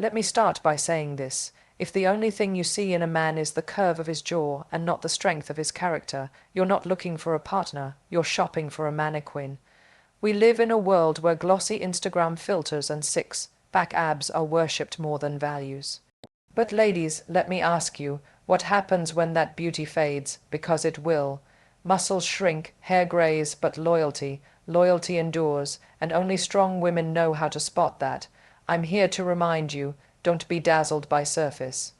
Let me start by saying this. If the only thing you see in a man is the curve of his jaw and not the strength of his character, you're not looking for a partner, you're shopping for a mannequin. We live in a world where glossy Instagram filters and six-pack abs are worshipped more than values. But ladies, let me ask you, what happens when that beauty fades? Because it will. Muscles shrink, hair grays, but loyalty endures, and only strong women know how to spot that. I'm here to remind you, don't be dazzled by surface.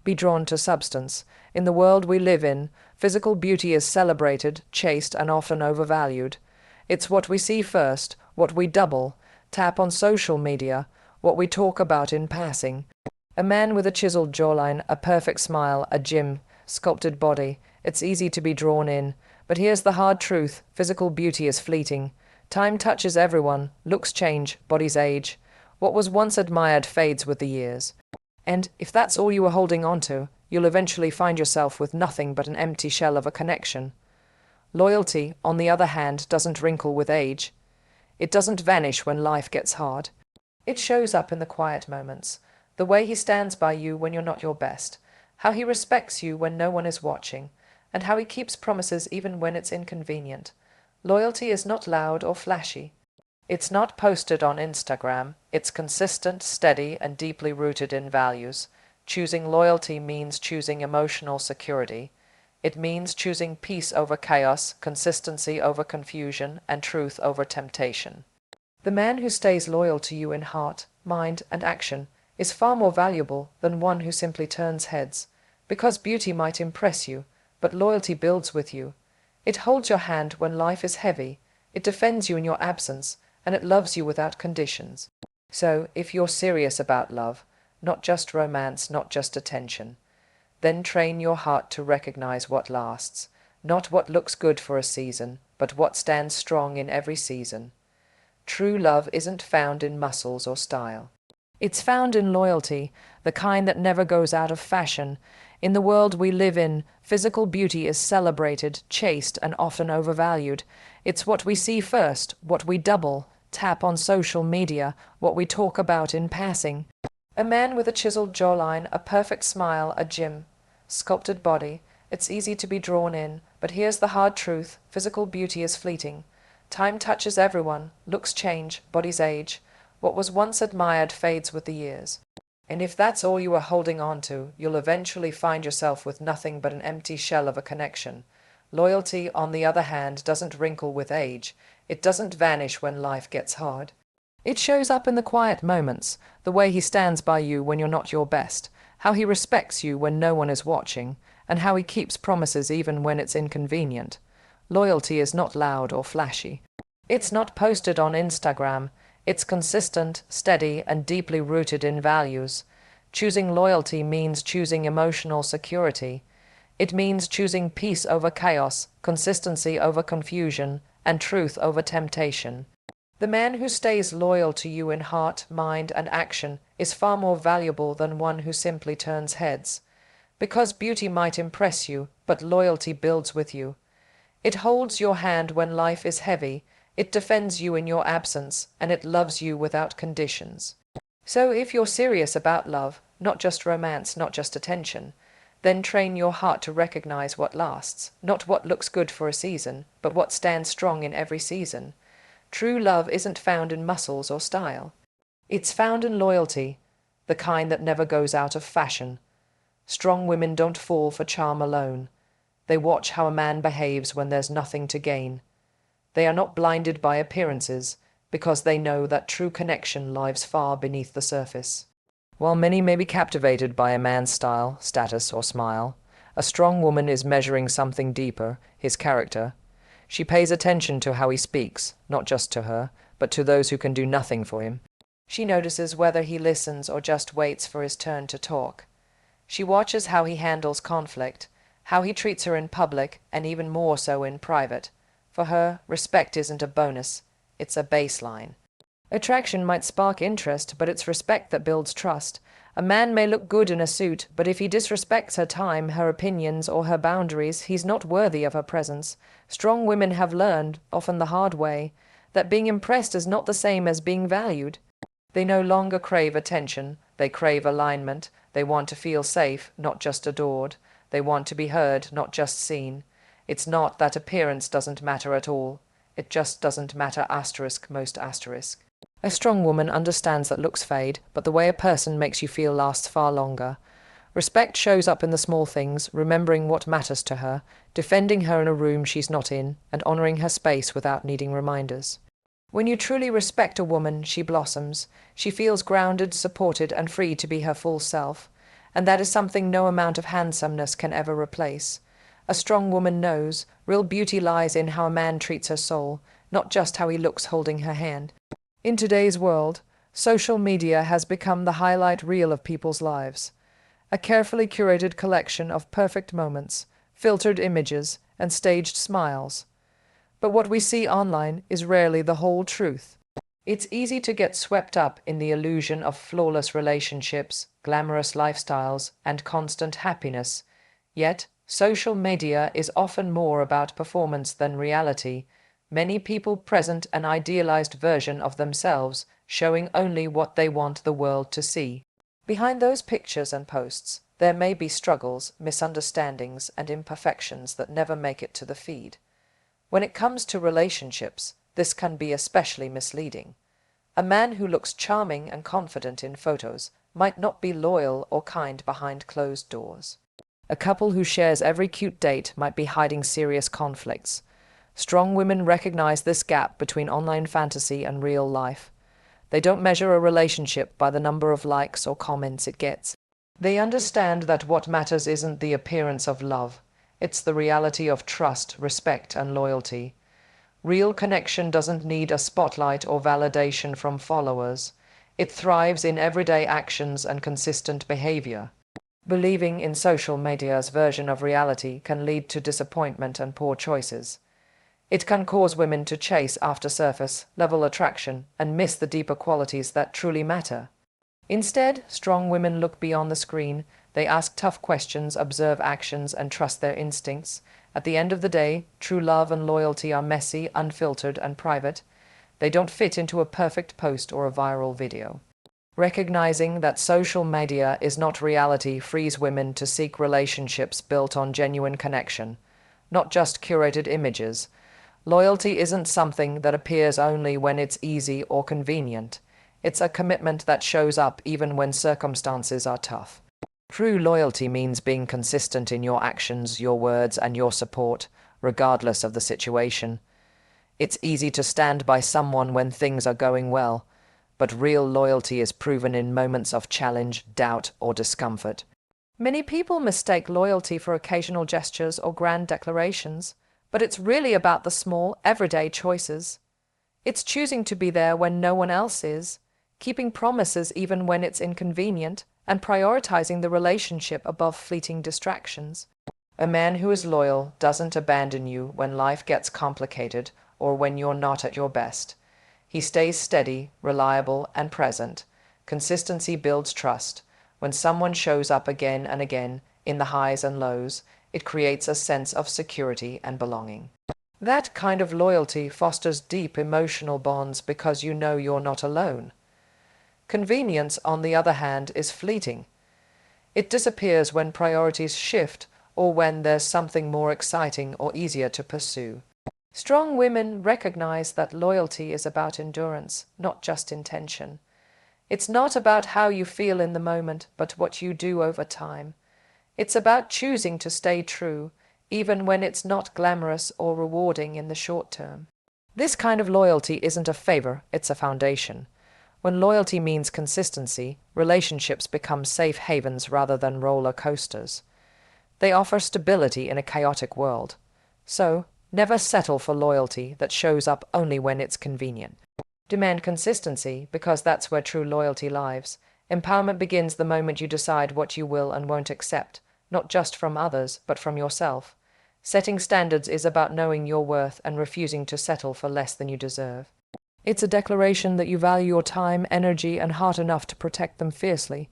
Be drawn to substance. In the world we live in, physical beauty is celebrated, chaste, and often overvalued. It's what we see first, what we double, tap on social media, what we talk about in passing. A man with a chiseled jawline, a perfect smile, a gym, sculpted body. It's easy to be drawn in. But here's the hard truth, physical beauty is fleeting. Time touches everyone, looks change, bodies age. What was once admired fades with the years. And if that's all you were holding on to, you'll eventually find yourself with nothing but an empty shell of a connection. Loyalty, on the other hand, doesn't wrinkle with age. It doesn't vanish when life gets hard. It shows up in the quiet moments, the way he stands by you when you're not your best, how he respects you when no one is watching, and how he keeps promises even when it's inconvenient. Loyalty is not loud or flashy. It's not posted on Instagram. It's consistent, steady, and deeply rooted in values. Choosing loyalty means choosing emotional security. It means choosing peace over chaos, consistency over confusion, and truth over temptation. The man who stays loyal to you in heart, mind, and action is far more valuable than one who simply turns heads, because beauty might impress you, but loyalty builds with you. It holds your hand when life is heavy, it defends you in your absence, and it loves you without conditions. So, if you're serious about love, not just romance, not just attention, then train your heart to recognize what lasts, not what looks good for a season, but what stands strong in every season. True love isn't found in muscles or style. It's found in loyalty, the kind that never goes out of fashion. In the world we live in, physical beauty is celebrated, chaste, and often overvalued. It's what we see first, what we double, tap on social media, what we talk about in passing. A man with a chiseled jawline, a perfect smile, a gym, sculpted body. It's easy to be drawn in, but here's the hard truth, physical beauty is fleeting. Time touches everyone, looks change, bodies age. What was once admired fades with the years. And if that's all you are holding on to, you'll eventually find yourself with nothing but an empty shell of a connection. Loyalty, on the other hand, doesn't wrinkle with age. It doesn't vanish when life gets hard. It shows up in the quiet moments, the way he stands by you when you're not your best, how he respects you when no one is watching, and how he keeps promises even when it's inconvenient. Loyalty is not loud or flashy. It's not posted on Instagram. It's consistent, steady, and deeply rooted in values. Choosing loyalty means choosing emotional security. It means choosing peace over chaos, consistency over confusion, and truth over temptation. The man who stays loyal to you in heart, mind, and action is far more valuable than one who simply turns heads. Because beauty might impress you, but loyalty builds with you. It holds your hand when life is heavy, it defends you in your absence, and it loves you without conditions. So if you're serious about love, not just romance, not just attention, then train your heart to recognize what lasts, not what looks good for a season, but what stands strong in every season. True love isn't found in muscles or style. It's found in loyalty, the kind that never goes out of fashion. Strong women don't fall for charm alone. They watch how a man behaves when there's nothing to gain. They are not blinded by appearances, because they know that true connection lies far beneath the surface. While many may be captivated by a man's style, status, or smile, a strong woman is measuring something deeper, his character. She pays attention to how he speaks, not just to her, but to those who can do nothing for him. She notices whether he listens or just waits for his turn to talk. She watches how he handles conflict, how he treats her in public, and even more so in private. For her, respect isn't a bonus, it's a baseline. Attraction might spark interest, but it's respect that builds trust. A man may look good in a suit, but if he disrespects her time, her opinions, or her boundaries, he's not worthy of her presence. Strong women have learned, often the hard way, that being impressed is not the same as being valued. They no longer crave attention, They crave alignment. They want to feel safe, not just adored. They want to be heard, not just seen. It's not that appearance doesn't matter at all. It just doesn't matter most asterisk. A strong woman understands that looks fade, but the way a person makes you feel lasts far longer. Respect shows up in the small things, remembering what matters to her, defending her in a room she's not in, and honoring her space without needing reminders. When you truly respect a woman, she blossoms. She feels grounded, supported, and free to be her full self. And that is something no amount of handsomeness can ever replace. A strong woman knows real beauty lies in how a man treats her soul, not just how he looks holding her hand. In today's world, social media has become the highlight reel of people's lives. A carefully curated collection of perfect moments, filtered images, and staged smiles. But what we see online is rarely the whole truth. It's easy to get swept up in the illusion of flawless relationships, glamorous lifestyles, and constant happiness. Yet, social media is often more about performance than reality. Many people present an idealized version of themselves, showing only what they want the world to see. Behind those pictures and posts, there may be struggles, misunderstandings, and imperfections that never make it to the feed. When it comes to relationships, this can be especially misleading. A man who looks charming and confident in photos might not be loyal or kind behind closed doors. A couple who shares every cute date might be hiding serious conflicts. Strong women recognize this gap between online fantasy and real life. They don't measure a relationship by the number of likes or comments it gets. They understand that what matters isn't the appearance of love. It's the reality of trust, respect, and loyalty. Real connection doesn't need a spotlight or validation from followers. It thrives in everyday actions and consistent behavior. Believing in social media's version of reality can lead to disappointment and poor choices. It can cause women to chase after surface-level attraction and miss the deeper qualities that truly matter. Instead, strong women look beyond the screen. They ask tough questions, observe actions, and trust their instincts. At the end of the day, true love and loyalty are messy, unfiltered, and private. They don't fit into a perfect post or a viral video. Recognizing that social media is not reality frees women to seek relationships built on genuine connection, not just curated images. Loyalty isn't something that appears only when it's easy or convenient. It's a commitment that shows up even when circumstances are tough. True loyalty means being consistent in your actions, your words, and your support, regardless of the situation. It's easy to stand by someone when things are going well, but real loyalty is proven in moments of challenge, doubt, or discomfort. Many people mistake loyalty for occasional gestures or grand declarations, but it's really about the small, everyday choices. It's choosing to be there when no one else is, keeping promises even when it's inconvenient, and prioritizing the relationship above fleeting distractions. A man who is loyal doesn't abandon you when life gets complicated or when you're not at your best. He stays steady, reliable, and present. Consistency builds trust. When someone shows up again and again, in the highs and lows, it creates a sense of security and belonging. That kind of loyalty fosters deep emotional bonds because you know you're not alone. Convenience, on the other hand, is fleeting. It disappears when priorities shift or when there's something more exciting or easier to pursue. Strong women recognize that loyalty is about endurance, not just intention. It's not about how you feel in the moment, but what you do over time. It's about choosing to stay true, even when it's not glamorous or rewarding in the short term. This kind of loyalty isn't a favor, it's a foundation. When loyalty means consistency, relationships become safe havens rather than roller coasters. They offer stability in a chaotic world. So, never settle for loyalty that shows up only when it's convenient. Demand consistency, because that's where true loyalty lies. Empowerment begins the moment you decide what you will and won't accept, not just from others, but from yourself. Setting standards is about knowing your worth and refusing to settle for less than you deserve. It's a declaration that you value your time, energy, and heart enough to protect them fiercely.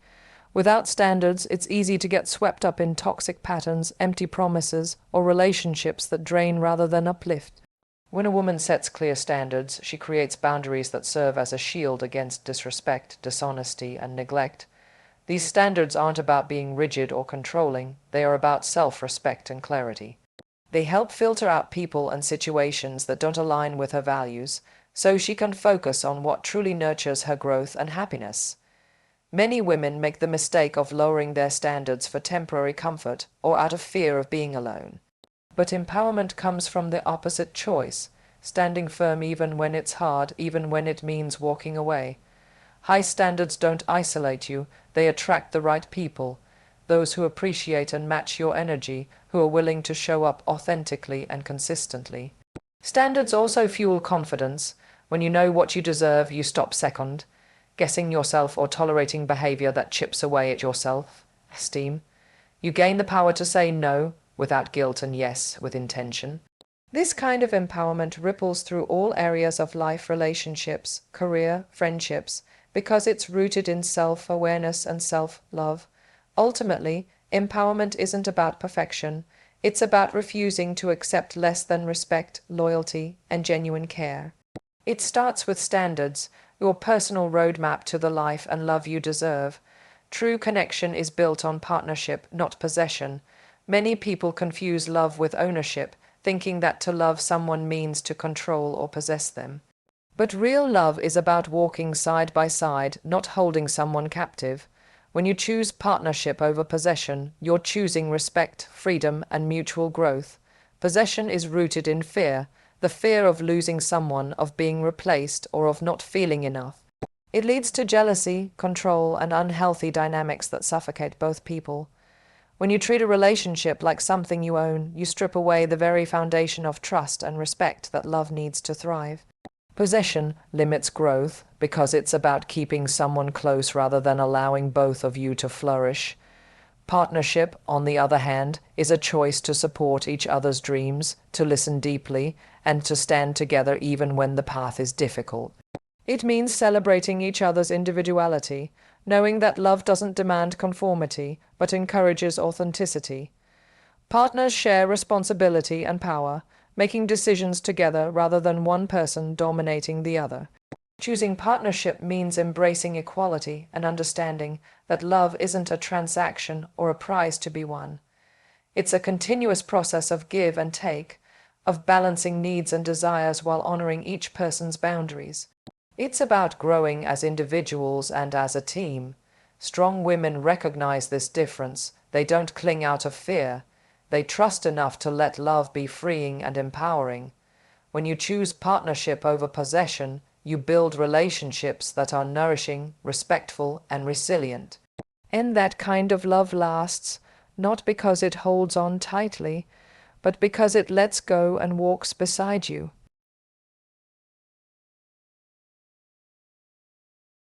Without standards, it's easy to get swept up in toxic patterns, empty promises, or relationships that drain rather than uplift. When a woman sets clear standards, she creates boundaries that serve as a shield against disrespect, dishonesty, and neglect. These standards aren't about being rigid or controlling, they are about self-respect and clarity. They help filter out people and situations that don't align with her values, so she can focus on what truly nurtures her growth and happiness. Many women make the mistake of lowering their standards for temporary comfort or out of fear of being alone. But empowerment comes from the opposite choice, standing firm even when it's hard, even when it means walking away. High standards don't isolate you, they attract the right people, those who appreciate and match your energy, who are willing to show up authentically and consistently. Standards also fuel confidence. When you know what you deserve, you stop second guessing yourself or tolerating behavior that chips away at your self-esteem. You gain the power to say no without guilt and yes with intention. This kind of empowerment ripples through all areas of life, relationships, career, friendships, because it's rooted in self-awareness and self-love. Ultimately, empowerment isn't about perfection. It's about refusing to accept less than respect, loyalty, and genuine care. It starts with standards, your personal roadmap to the life and love you deserve. True connection is built on partnership, not possession. Many people confuse love with ownership, thinking that to love someone means to control or possess them. But real love is about walking side by side, not holding someone captive. When you choose partnership over possession, you're choosing respect, freedom, and mutual growth. Possession is rooted in fear, the fear of losing someone, of being replaced, or of not feeling enough. It leads to jealousy, control, and unhealthy dynamics that suffocate both people. When you treat a relationship like something you own, you strip away the very foundation of trust and respect that love needs to thrive. Possession limits growth because it's about keeping someone close rather than allowing both of you to flourish. Partnership, on the other hand, is a choice to support each other's dreams, to listen deeply, and to stand together even when the path is difficult. It means celebrating each other's individuality, knowing that love doesn't demand conformity, but encourages authenticity. Partners share responsibility and power, making decisions together rather than one person dominating the other. Choosing partnership means embracing equality and understanding that love isn't a transaction or a prize to be won. It's a continuous process of give and take, of balancing needs and desires while honoring each person's boundaries. It's about growing as individuals and as a team. Strong women recognize this difference. They don't cling out of fear. They trust enough to let love be freeing and empowering. When you choose partnership over possession, you build relationships that are nourishing, respectful, and resilient. And that kind of love lasts, not because it holds on tightly, but because it lets go and walks beside you.